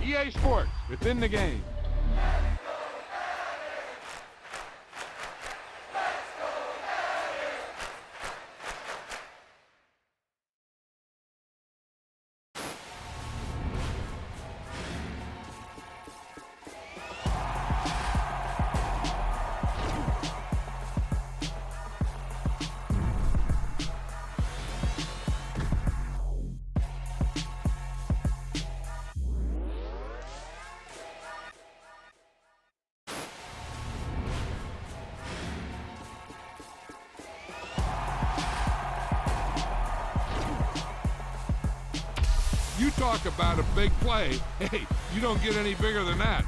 EA Sports, within the game. You talk about a big play. Hey, you don't get any bigger than that.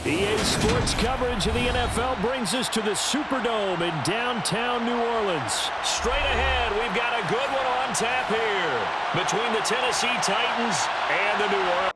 EA Sports coverage of the NFL brings us to the Superdome in downtown New Orleans. Straight ahead, we've got a good one on tap here between the Tennessee Titans and the New Orleans.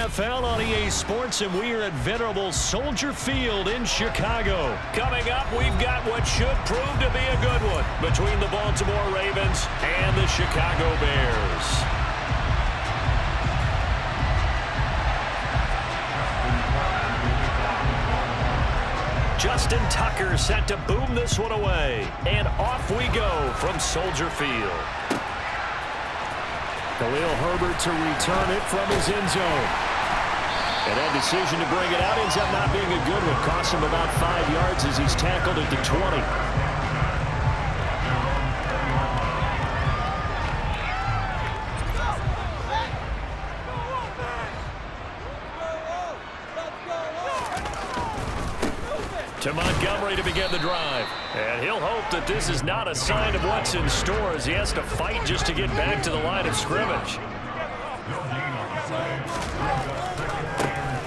NFL on EA Sports, and we are at venerable Soldier Field in Chicago. Coming up, we've got what should prove to be a good one between the Baltimore Ravens and the Chicago Bears. Justin Tucker set to boom this one away. And off we go from Soldier Field. Khalil Herbert to return it from his end zone. And that decision to bring it out ends up not being a good one. Cost him about 5 yards as he's tackled at the 20. To Montgomery to begin the drive. And he'll hope that this is not a sign of what's in store as he has to fight just to get back to the line of scrimmage.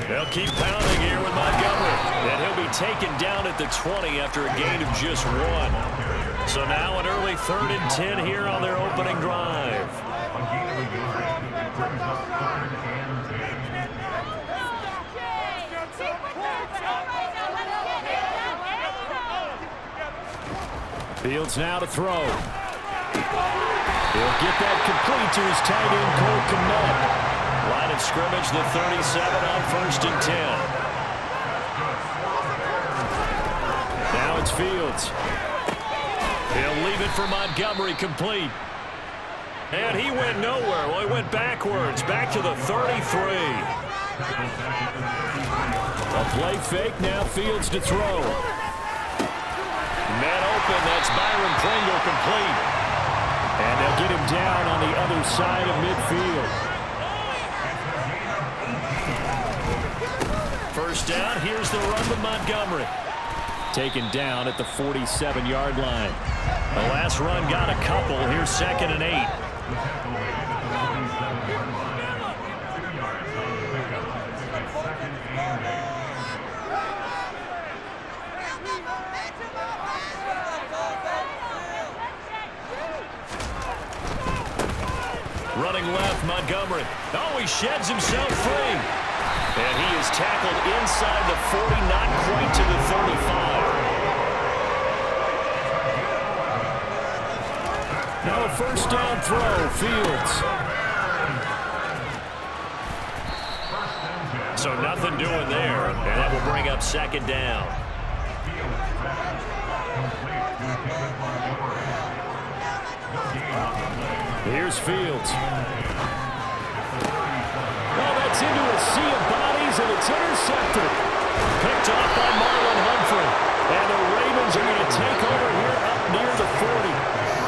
They'll keep pounding here with Montgomery. And he'll be taken down at the 20 after a gain of just 1. So now an early 3rd and 10 here on their opening drive. Fields now to throw. He'll get that complete to his tight end, Cole Kmet. Line of scrimmage, the 37 on 1st and 10. Now it's Fields. He'll leave it for Montgomery, complete. And he went nowhere. Well, he went backwards, back to the 33. A play fake, now Fields to throw. Man open, that's Byron Pringle, complete. And they'll get him down on the other side of midfield. First down, here's the run with Montgomery. Taken down at the 47-yard line. The last run got a couple, here's 2nd and 8. Running left, Montgomery. Oh, he sheds himself free. And he is tackled inside the 40, not quite to the 35. Now a first down throw, Fields. So nothing doing there, and that will bring up 2nd down. Here's Fields. Well, that's into a sea of bodies, and it's intercepted. Picked off by Marlon Humphrey. And the Ravens are going to take over here up near the 40.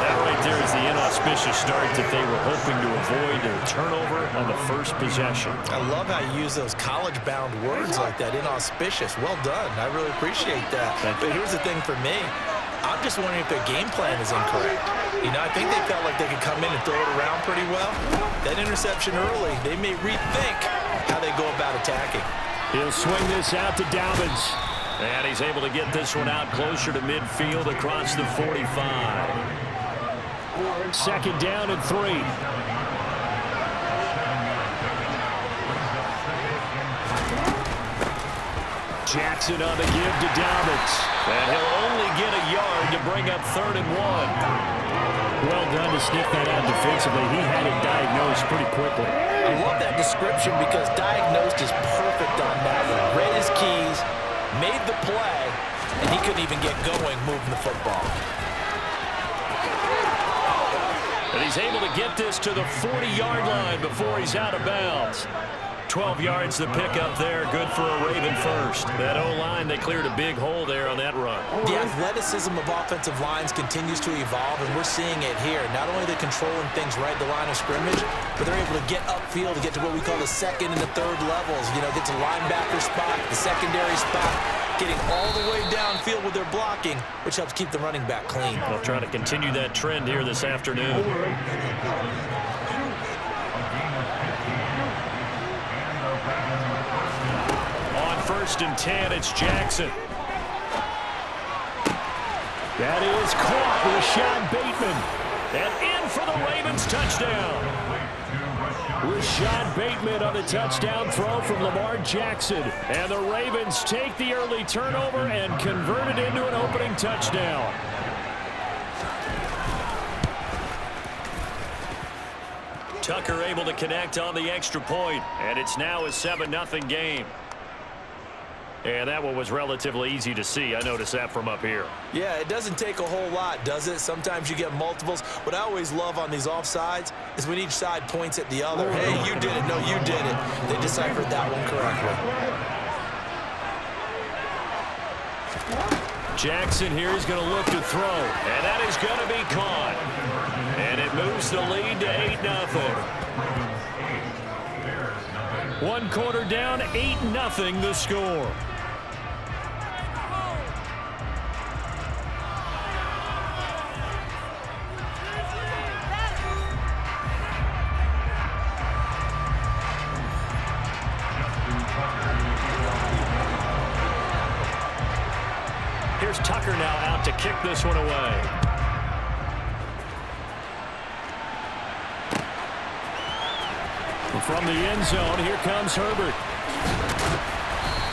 That right there is the inauspicious start that they were hoping to avoid, a turnover on the first possession. I love how you use those college-bound words like that, inauspicious. Well done. I really appreciate that. But here's the thing for me. I'm just wondering if their game plan is incorrect. You know, I think they felt like they could come in and throw it around pretty well. That interception early, they may rethink how they go about attacking. He'll swing this out to Dobbins. And he's able to get this one out closer to midfield across the 45. 2nd down and 3. Jackson on the give to Dobbins. And he'll only get a yard to bring up 3rd and 1. Well done to sniff that out defensively. He had it diagnosed pretty quickly. I love that description because diagnosed is perfect on that one. Read his keys, made the play, and he couldn't even get going moving the football. And he's able to get this to the 40-yard line before he's out of bounds. 12 yards to pick up there. Good for a Raven first. That O-line, they cleared a big hole there on that run. The athleticism of offensive lines continues to evolve, and we're seeing it here. Not only are they controlling things right at the line of scrimmage, but they're able to get upfield to get to what we call the 2nd and the 3rd levels. You know, get to linebacker spot, the secondary spot, getting all the way downfield with their blocking, which helps keep the running back clean. They'll try to continue that trend here this afternoon. On 1st and 10, it's Jackson. That is caught, Rashad Bateman. And in for the Ravens touchdown. Rashad Bateman on the touchdown throw from Lamar Jackson. And the Ravens take the early turnover and convert it into an opening touchdown. Tucker able to connect on the extra point, and it's now a 7-0 game. And that one was relatively easy to see. I noticed that from up here. Yeah, it doesn't take a whole lot, does it? Sometimes you get multiples. What I always love on these offsides is when each side points at the other. Hey, you did it. No, you did it. They deciphered that one correctly. Jackson here is going to look to throw, and that is going to be caught. And it moves the lead to 8-0. 1 quarter down, 8-0 the score. Here's Tucker now out to kick this one away. From the end zone, here comes Herbert.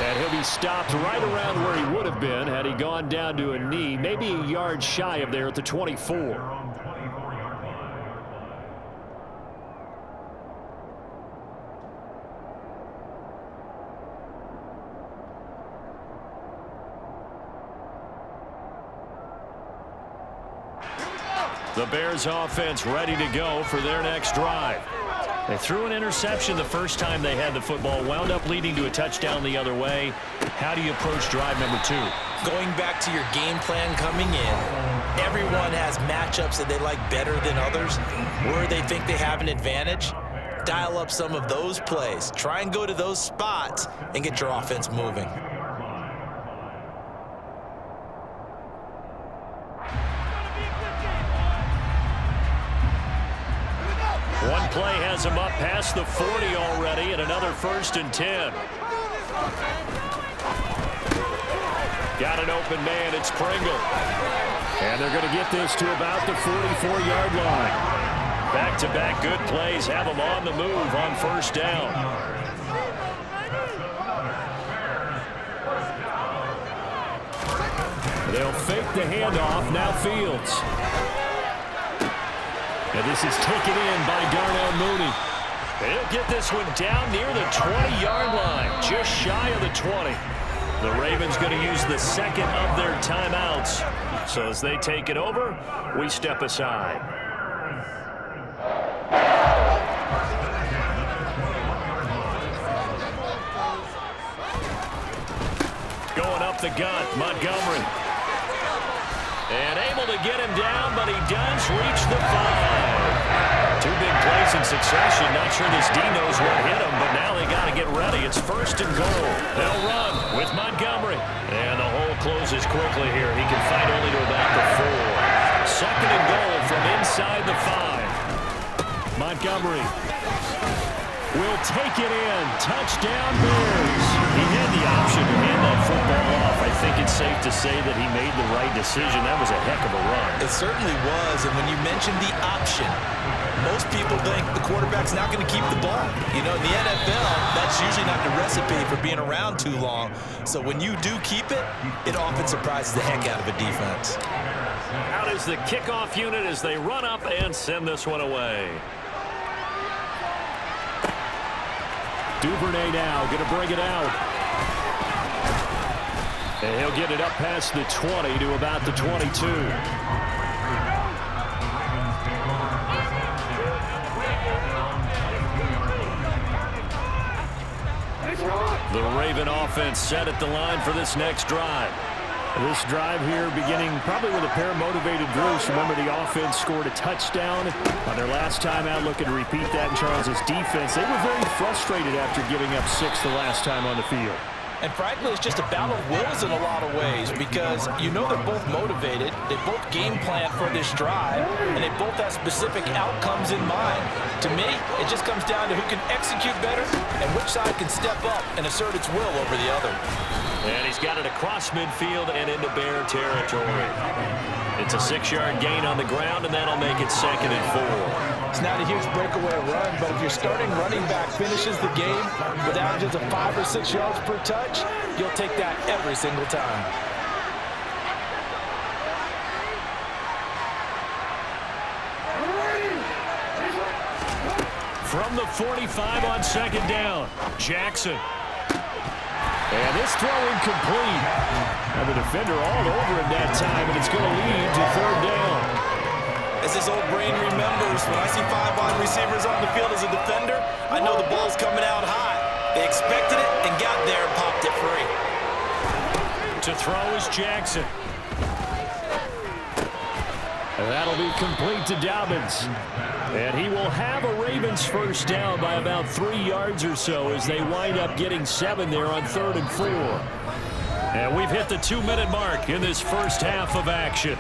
And he'll be stopped right around where he would have been had he gone down to a knee, maybe a yard shy of there at the 24. The Bears offense ready to go for their next drive. They threw an interception the first time they had the football, wound up leading to a touchdown the other way. How do you approach drive number 2? Going back to your game plan coming in, everyone has matchups that they like better than others. Where they think they have an advantage, dial up some of those plays. Try and go to those spots and get your offense moving. One play has him up past the 40 already, and another 1st and 10. Got an open man, it's Pringle. And they're going to get this to about the 44-yard line. Back-to-back good plays have them on the move on 1st down. They'll fake the handoff, now Fields. And this is taken in by Darnell Mooney. They'll get this one down near the 20-yard line, just shy of the 20. The Ravens going to use the second of their timeouts. So as they take it over, we step aside. Going up the gut, Montgomery. And able to get him down, but he does reach the 5. 2 big plays in succession. Not sure this D knows what hit him, but now they got to get ready. It's 1st and goal. They'll run with Montgomery. And the hole closes quickly here. He can fight only to about the 4. 2nd and goal from inside the 5. Montgomery will take it in. Touchdown Bears. He had the option to hand that football off. I think it's safe to say that he made the right decision. That was a heck of a run. It certainly was, and when you mentioned the option, most people think the quarterback's not going to keep the ball. You know, in the NFL, that's usually not the recipe for being around too long. So when you do keep it, it often surprises the heck out of a defense. Out is the kickoff unit as they run up and send this one away. Duvernay now going to bring it out. And he'll get it up past the 20 to about the 22. The Raven offense set at the line for this next drive. This drive here beginning probably with a pair of motivated Bruce. Remember, the offense scored a touchdown on their last time out. Looking to repeat that in Charles's defense. They were very frustrated after giving up 6 the last time on the field. And frankly, it's just a battle of wills in a lot of ways because you know they're both motivated. They both game plan for this drive, and they both have specific outcomes in mind. To me, it just comes down to who can execute better and which side can step up and assert its will over the other. And he's got it across midfield and into Bear territory. It's a 6-yard gain on the ground, and that'll make it 2nd and 4. It's not a huge breakaway run, but if your starting running back finishes the game with averages of 5 or 6 yards per touch, you'll take that every single time. From the 45 on second down, Jackson. And this throw incomplete. And the defender all over him that time, and it's going to lead to third down. As his old brain remembers, when I see 5 wide receivers on the field as a defender, I know the ball's coming out high. They expected it and got there and popped it free. To throw is Jackson. And that'll be complete to Dobbins. And he will have a Ravens first down by about 3 yards or so as they wind up getting 7 there on 3rd and 4. And we've hit the 2-minute mark in this first half of action.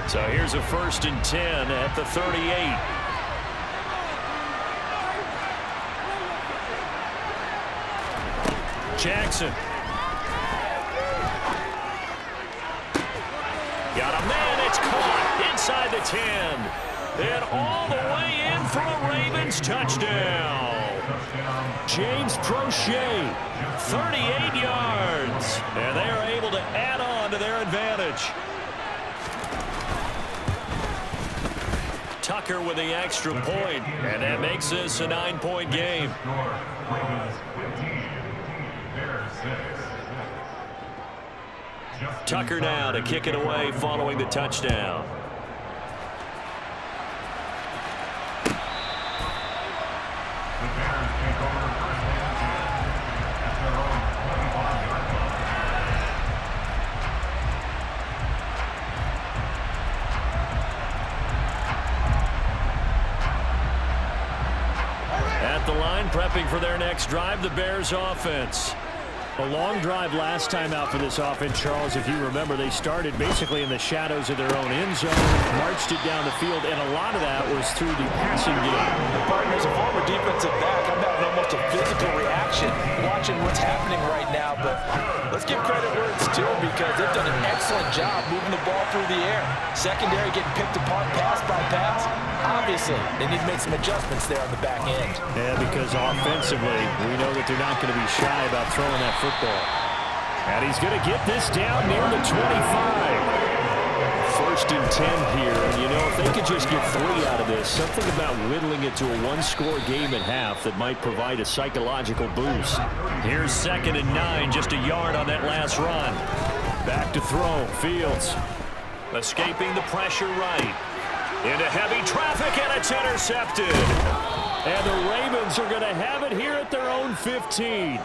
So here's a 1st and 10 at the 38. Jackson. Got a man, it's caught inside the 10. And all the way in for a Ravens touchdown. James Prochet, 38 yards. And they are able to add on to their advantage. Tucker with the extra point, and that makes this a 9-point game. Tucker now to kick it away following the touchdown. At the line, prepping for their next drive, the Bears offense. A long drive last time out for this offense, Charles. If you remember, they started basically in the shadows of their own end zone, marched it down the field, and a lot of that was through the passing game. Partner, as a former defensive back, I'm having almost a physical reaction watching what's happening right now, but let's give credit where it's due because they've done an excellent job moving the ball through the air. Secondary getting picked apart pass by pass. Obviously, they need to make some adjustments there on the back end. Yeah, because offensively, we know that they're not going to be shy about throwing that football. And he's going to get this down near the 25. 1st and 10 here. And, you know, if they could just get 3 out of this, something about whittling it to a 1-score game at half that might provide a psychological boost. Here's 2nd and 9, just a yard on that last run. Back to throw, Fields. Escaping the pressure right. Into heavy traffic, and it's intercepted. And the Ravens are going to have it here at their own 15.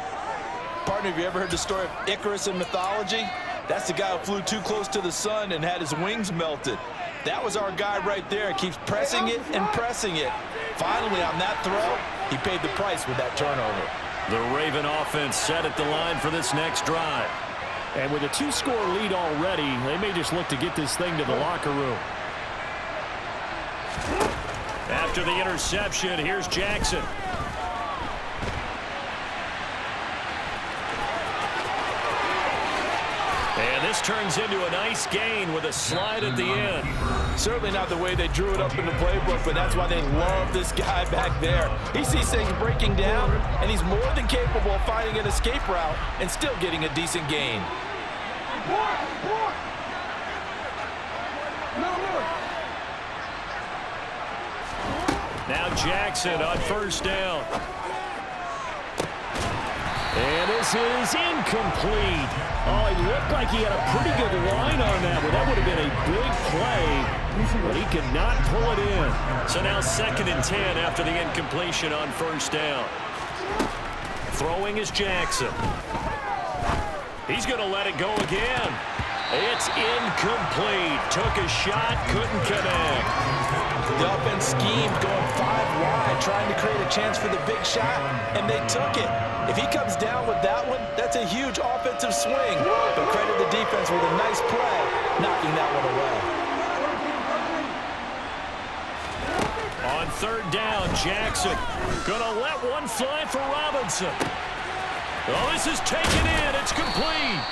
Partner, have you ever heard the story of Icarus in mythology? That's the guy who flew too close to the sun and had his wings melted. That was our guy right there. Keeps pressing it and pressing it. Finally, on that throw, he paid the price with that turnover. The Raven offense set at the line for this next drive. And with a 2-score lead already, they may just look to get this thing to the locker room. After the interception, here's Jackson. And this turns into a nice gain with a slide at the end. Certainly not the way they drew it up in the playbook, but that's why they love this guy back there. He sees things breaking down, and he's more than capable of finding an escape route and still getting a decent gain. Now Jackson on 1st down. And this is incomplete. Oh, it looked like he had a pretty good line on that one. That would have been a big play, but he could not pull it in. So now 2nd and 10 after the incompletion on 1st down. Throwing is Jackson. He's going to let it go again. It's incomplete. Took a shot, couldn't connect. The offense schemed going 5 wide, trying to create a chance for the big shot, and they took it. If he comes down with that one, that's a huge offensive swing. But credit the defense with a nice play, knocking that one away. On 3rd down, Jackson gonna let one fly for Robinson. Oh, this is taken in. It's complete.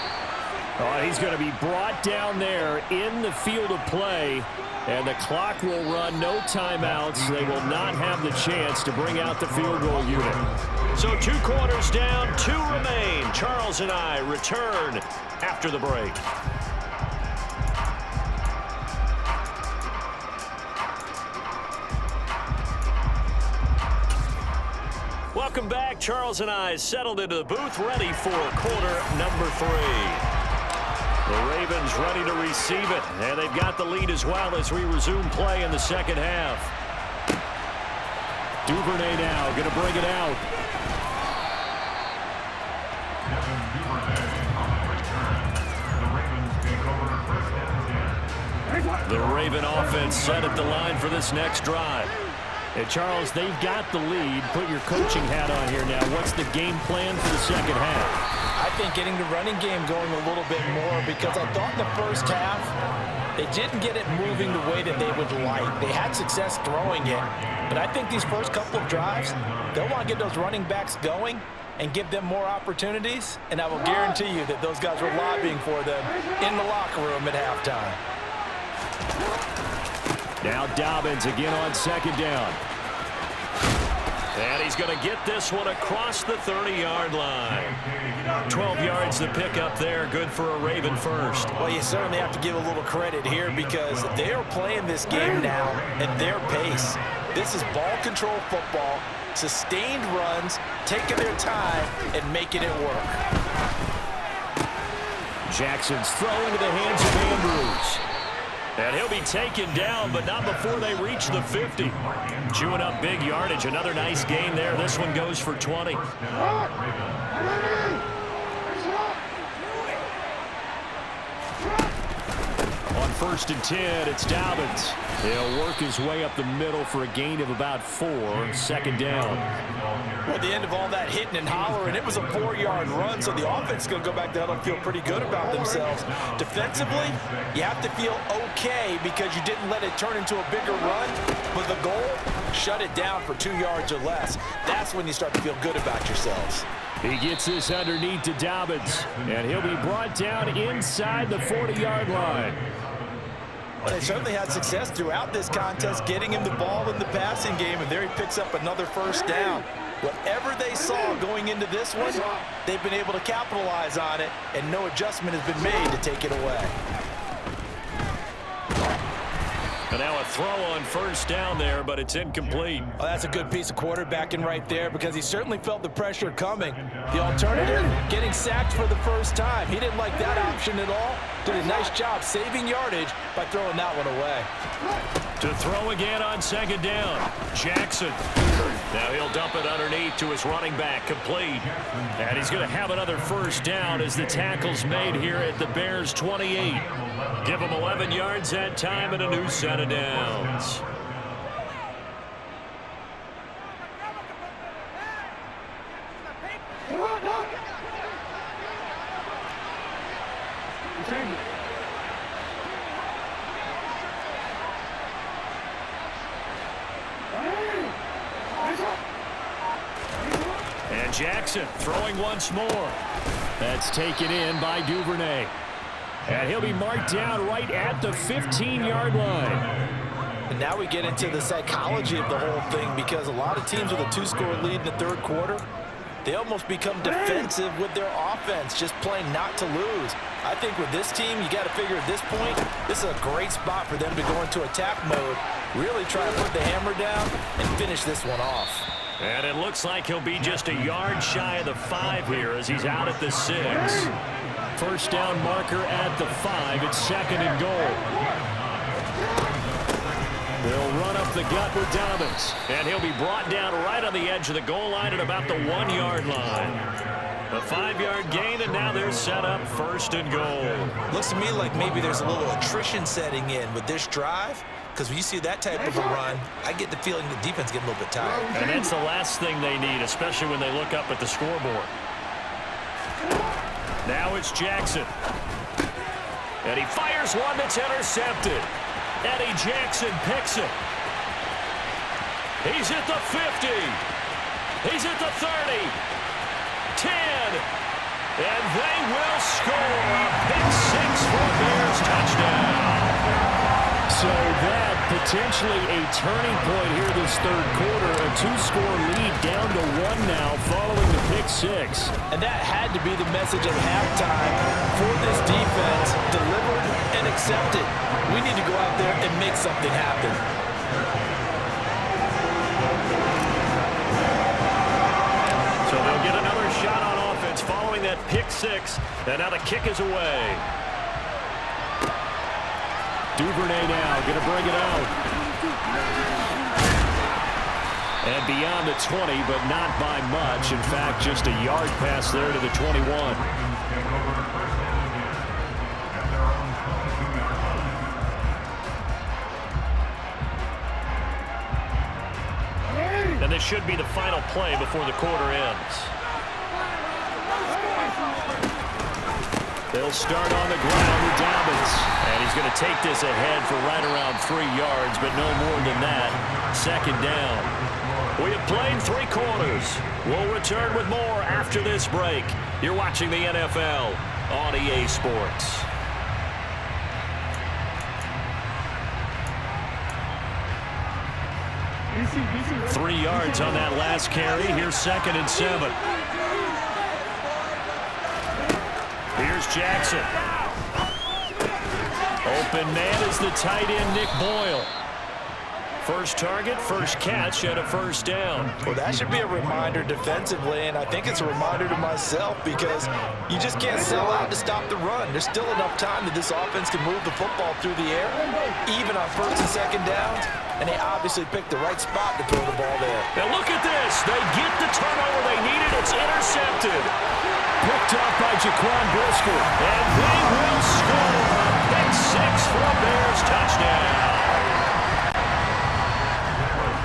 Oh, he's going to be brought down there in the field of play, and the clock will run, no timeouts. They will not have the chance to bring out the field goal unit. So 2 quarters down, 2 remain. Charles and I return after the break. Welcome back. Charles and I settled into the booth, ready for quarter number 3. The Ravens ready to receive it, and they've got the lead as well as we resume play in the second half. Duvernay now going to bring it out. The Raven offense set at the line for this next drive. And Charles, they've got the lead. Put your coaching hat on here now. What's the game plan for the second half? I think getting the running game going a little bit more, because I thought in the first half they didn't get it moving the way that they would like. They had success throwing it, but I think these first couple of drives, they'll want to get those running backs going and give them more opportunities, and I will guarantee you that those guys were lobbying for them in the locker room at halftime. Now Dobbins again on second down. And he's going to get this one across the 30-yard line. 12 yards to pick up there. Good for a Raven first. Well, you certainly have to give a little credit here, because they are playing this game now at their pace. This is ball control football, sustained runs, taking their time and making it work. Jackson's throw into the hands of Andrews. And he'll be taken down, but not before they reach the 50. Chewing up big yardage. Another nice gain there. This one goes for 20. On 1st and 10, it's Dobbins. He'll work his way up the middle for a gain of about 4. Second down. Well, at the end of all that hitting and hollering, it was a 4-yard run, so the offense is going to go back down and feel pretty good about themselves. Defensively, you have to feel okay because you didn't let it turn into a bigger run, but the goal, shut it down for 2 yards or less. That's when you start to feel good about yourselves. He gets this underneath to Dobbins, and he'll be brought down inside the 40-yard line. Well, they certainly had success throughout this contest, getting him the ball in the passing game, and there he picks up another first down. Whatever they saw going into this one, they've been able to capitalize on it, and no adjustment has been made to take it away. And now a throw on first down there, but it's incomplete. Well, that's a good piece of quarterbacking right there, because he certainly felt the pressure coming. The alternative, getting sacked for the first time. He didn't like that option at all. Did a nice job saving yardage by throwing that one away. To throw again on second down, Jackson. Now he'll dump it underneath to his running back, complete. And he's going to have another first down as the tackle's made here at the Bears' 28. Give him 11 yards that time and a new set of downs. And Jackson throwing once more. That's taken in by Duvernay. And he'll be marked down right at the 15-yard line. And now we get into the psychology of the whole thing, because a lot of teams with a 2-score lead in the third quarter, they almost become defensive with their offense, just playing not to lose. I think with this team, you got to figure at this point, this is a great spot for them to go into attack mode, really try to put the hammer down and finish this one off. And it looks like he'll be just a yard shy of the 5 here as he's out at the 6. First down marker at the 5. It's second and goal. They'll run up the gut with Dobbins. And he'll be brought down right on the edge of the goal line at about the 1-yard line. A 5-yard gain, and now they're set up first and goal. Looks to me like maybe there's a little attrition setting in with this drive, because when you see that type of a run, I get the feeling the defense getting a little bit tired. And that's the last thing they need, especially when they look up at the scoreboard. Now it's Jackson. And he fires one that's intercepted. Eddie Jackson picks it. He's at the 50. He's at the 30. 10. And they will score a pick six for a Bears touchdown. So that potentially a turning point here this third quarter. A two-score lead down to one now following the pick six. And that had to be the message at halftime for this defense. Delivered and accepted. We need to go out there and make something happen. So they'll get another shot on offense following that pick six. And now the kick is away. Duvernay now going to bring it out. And beyond the 20, but not by much. In fact, just a yard pass there to the 21. And this should be the final play before the quarter ends. They'll start on the ground with Dobbins. And he's going to take this ahead for right around 3 yards, but no more than that. Second down. We have played 3 quarters. We'll return with more after this break. You're watching the NFL on EA Sports. DC. 3 yards on that last carry. Here's 2nd and 7. Here's Jackson. Open man is the tight end, Nick Boyle. First target, first catch, and a first down. Well, that should be a reminder defensively, and I think it's a reminder to myself because you just can't sell out to stop the run. There's still enough time that this offense can move the football through the air, even on 1st and 2nd downs, and they obviously picked the right spot to throw the ball there. Now look at this. They get the turnover they needed. It's intercepted. Picked up by Jaquan Brisker. And they will score a pick six for a Bears touchdown.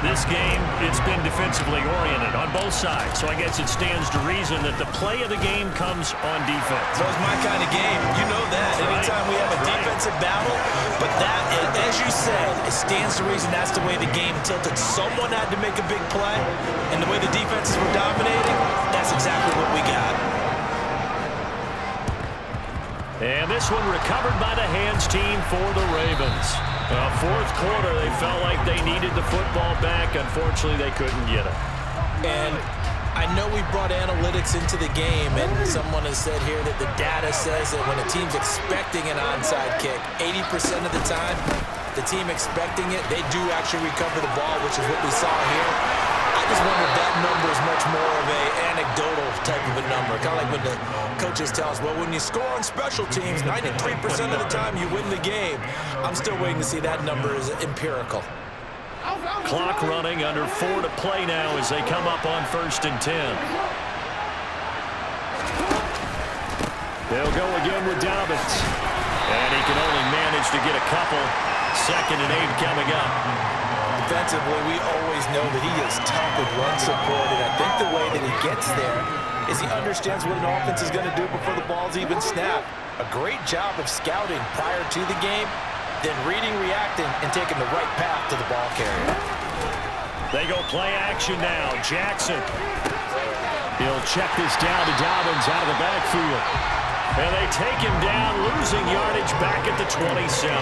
This game, it's been defensively oriented on both sides, so I guess it stands to reason that the play of the game comes on defense. So it's my kind of game. You know that. Anytime we have a defensive battle, but that, as you said, it stands to reason that's the way the game tilted. Someone had to make a big play, and the way the defenses were dominating, that's exactly what we got. And this one recovered by the hands team for the Ravens. Fourth quarter, they felt like they needed the football back. Unfortunately, they couldn't get it. And I know we brought analytics into the game, and someone has said here that the data says that when a team's expecting an onside kick, 80% of the time, the team expecting it, they do actually recover the ball, which is what we saw here. I just wonder if that number is much more of an anecdotal type of a number. Kind of like when the coaches tell us, well, when you score on special teams, 93% of the time you win the game. I'm still waiting to see that number is empirical. Clock running, under 4 to play now as they come up on 1st and 10. They'll go again with Dobbins. And he can only manage to get a couple. 2nd and 8 coming up. Defensively, we always know that he is tough with run support, and I think the way that he gets there is he understands what an offense is going to do before the ball's even snapped. A great job of scouting prior to the game, then reading, reacting, and taking the right path to the ball carrier. They go play action now. Jackson. He'll check this down to Dobbins out of the backfield. And they take him down, losing yardage back at the 27.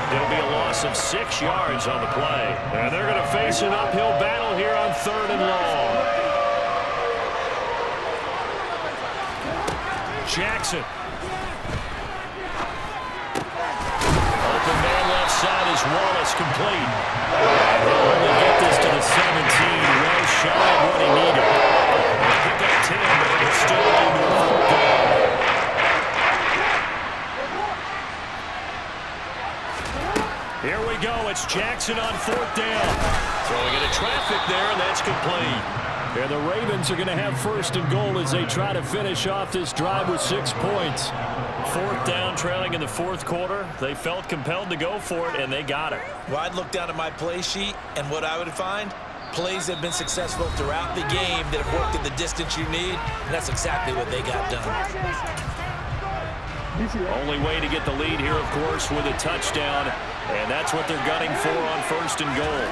It'll be a loss of 6 yards on the play. And they're going to face an uphill battle here on 3rd and long. Jackson. Open man left side is Wallace, complete. And he'll only get this to the 17, well shy of what he needed. Pick up 10, but it'll still lead to a 4th down. Here we go. It's Jackson on 4th down. Throwing into traffic there, and that's complete. And the Ravens are going to have 1st and goal as they try to finish off this drive with 6 points. 4th down, trailing in the 4th quarter. They felt compelled to go for it, and they got it. Well, I'd look down at my play sheet, and what I would find, plays have been successful throughout the game that have worked at the distance you need, and that's exactly what they got done. Only way to get the lead here, of course, with a touchdown, and that's what they're gunning for on 1st and goal.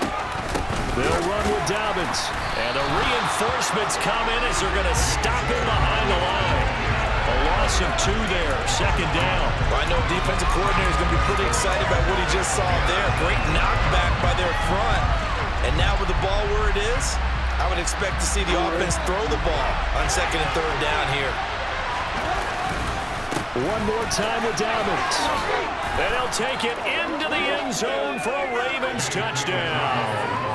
They'll run with Dobbins, and the reinforcements come in as they're going to stop him behind the line. loss of 2 there. Second down. Well, I know defensive coordinator is going to be pretty excited about what he just saw there. Great knockback by their front. And now with the ball where it is, I would expect to see the offense throw the ball on second and third down here. One more time with Dobbins. And he'll take it into the end zone for a Ravens touchdown.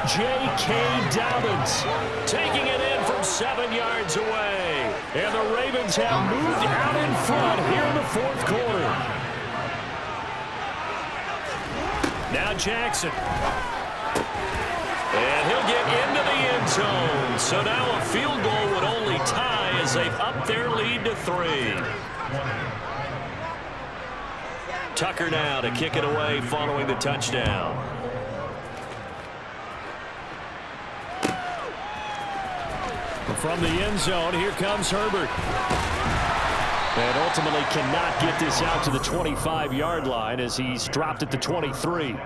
J.K. Dobbins taking it in from 7 yards away. And the Ravens have moved out in front here in the fourth quarter. Now Jackson. And he'll get into the end zone. So now a field goal would only tie as they've upped their lead to 3. Tucker now to kick it away following the touchdown. From the end zone, here comes Herbert. And ultimately cannot get this out to the 25-yard line as he's dropped at the 23.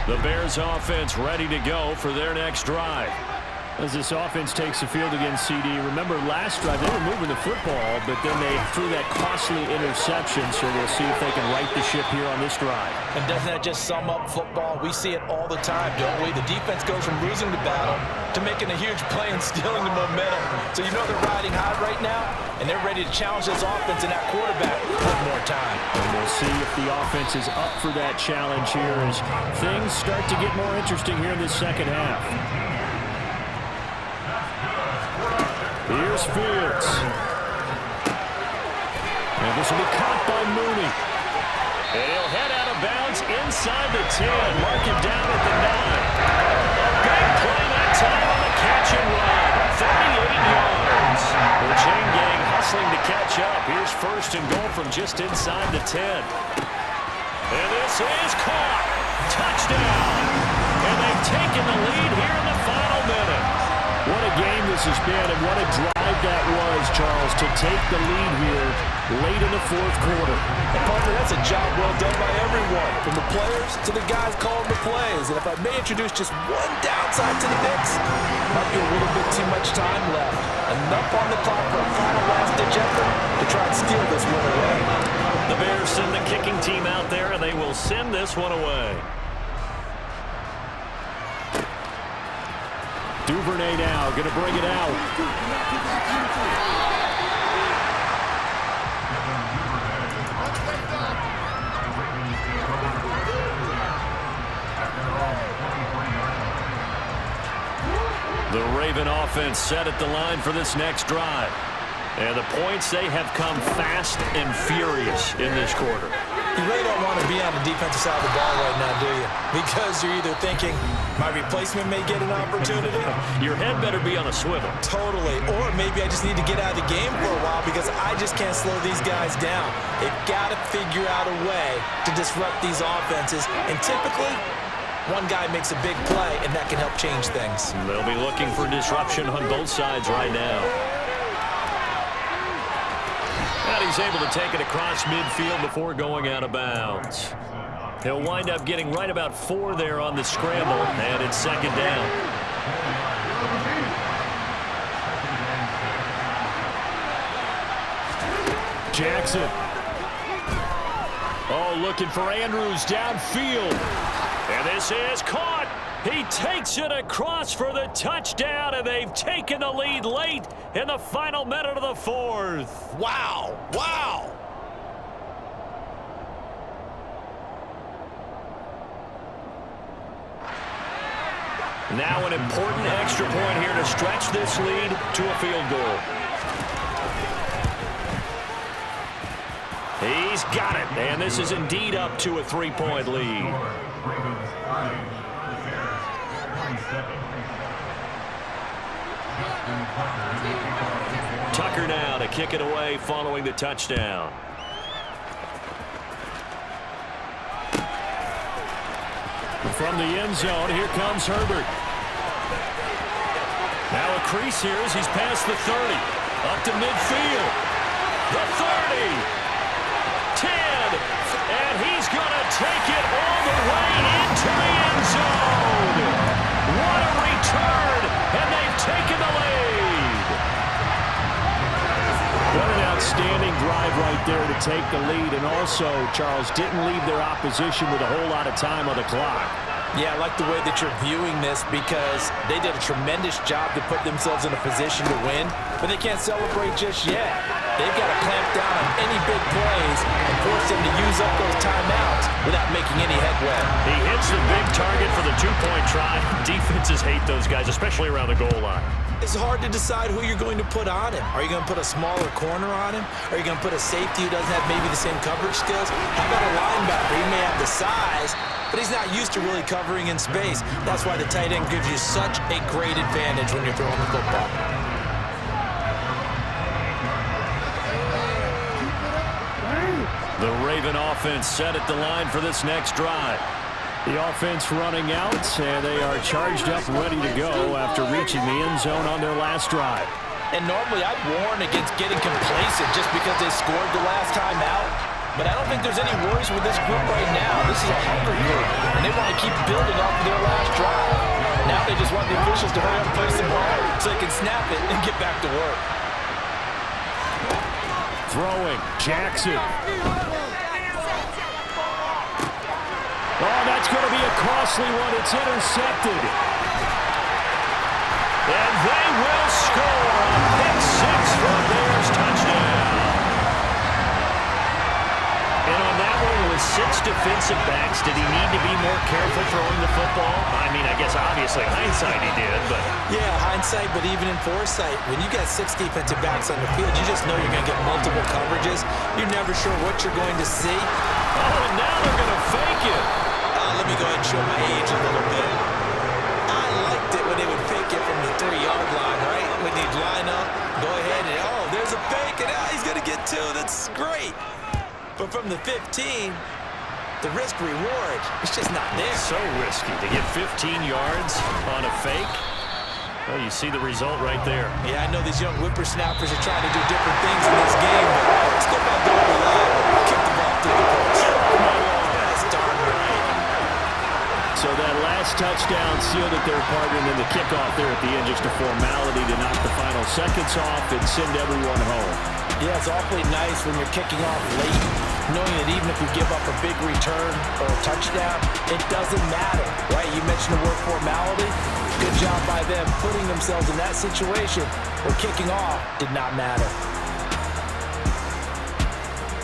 The Bears offense ready to go for their next drive. As this offense takes the field against CD, remember last drive they were moving the football, but then they threw that costly interception, so we'll see if they can right the ship here on this drive. And doesn't that just sum up football? We see it all the time, don't we? The defense goes from losing the battle to making a huge play and stealing the momentum. So you know they're riding high right now, and they're ready to challenge this offense and that quarterback one more time. And we'll see if the offense is up for that challenge here as things start to get more interesting here in this second half. Here's Fields. And this will be caught by Mooney. And he'll head out of bounds inside the 10. Mark him down at the 9. A big play that time on the catch and run. 38 yards. The chain gang hustling to catch up. Here's first and goal from just inside the 10. And this is caught. Touchdown. And they've taken the lead here in the final minute. What a game this has been, and what a drive that was, Charles, to take the lead here late in the fourth quarter. And partner, that's a job well done by everyone, from the players to the guys calling the plays. And if I may introduce just one downside to the mix, might be a little bit too much time left. Enough on the clock for a final last-ditch effort to try and steal this one away. The Bears send the kicking team out there, and they will send this one away. Duvernay now going to bring it out. The Raven offense set at the line for this next drive. And the points, they have come fast and furious in this quarter. You really don't want to be on the defensive side of the ball right now, do you? Because you're either thinking, my replacement may get an opportunity. Your head better be on a swivel. Totally. Or maybe I just need to get out of the game for a while because I just can't slow these guys down. They've got to figure out a way to disrupt these offenses. And typically, one guy makes a big play, and that can help change things. They'll be looking for disruption on both sides right now. And he's able to take it across midfield before going out of bounds. He'll wind up getting right about 4 there on the scramble, and it's second down. Jackson. Oh, looking for Andrews downfield. And this is caught. He takes it across for the touchdown, and they've taken the lead late in the final minute of the fourth. Wow. Wow. Now an important extra point here to stretch this lead to a field goal. He's got it, and this is indeed up to a 3-point lead. Tucker now to kick it away following the touchdown. From the end zone, here comes Herbert. Now a crease here as he's past the 30. Up to midfield. The 30. 10. And he's going to take it all the way into the end zone. drive right there to take the lead, and also, Charles, didn't leave their opposition with a whole lot of time on the clock. Yeah, I like the way that you're viewing this because they did a tremendous job to put themselves in a position to win, but they can't celebrate just yet. They've got to clamp down on any big plays and force them to use up those timeouts without making any headway. He hits the big target for the two-point try. Defenses hate those guys, especially around the goal line. It's hard to decide who you're going to put on him. Are you going to put a smaller corner on him? Are you going to put a safety who doesn't have maybe the same coverage skills? How about a linebacker? He may have the size, but he's not used to really covering in space. That's why the tight end gives you such a great advantage when you're throwing the football. The Raven offense set at the line for this next drive. The offense running out, and they are charged up, ready to go after reaching the end zone on their last drive. And normally I'd warn against getting complacent just because they scored the last time out. But I don't think there's any worries with this group right now. This is a hungry group, and they want to keep building off of their last drive. Now they just want the officials to hurry up and place the ball so they can snap it and get back to work. Throwing, Jackson. Oh, that's going to be a costly one. It's intercepted. And they will score a pick six for a Bears touchdown. And on that one, with 6 defensive backs, did he need to be more careful throwing the football? I mean, I guess obviously hindsight he did, but... Yeah, hindsight, but even in foresight, when you got 6 defensive backs on the field, you just know you're going to get multiple coverages. You're never sure what you're going to see. Oh, and now they're going to fake it. Let me go ahead and show my age a little bit. I liked it when they would fake it from the 3-yard line, right? When they'd line up, go ahead and, oh, there's a fake, and he's going to get 2. That's great. But from the 15, the risk-reward, it's just not there. So risky to get 15 yards on a fake. Well, you see the result right there. Yeah, I know these young whippersnappers are trying to do different things in this game, but step out there and reliable. Kick the ball through the post. That's darn right. So that last touchdown sealed it their part, and then the kickoff there at the end, just a formality to knock the final seconds off and send everyone home. Yeah, it's awfully nice when you're kicking off late, knowing that even if you give up a big return or a touchdown, it doesn't matter, right? You mentioned the word formality. Good job by them putting themselves in that situation where kicking off did not matter.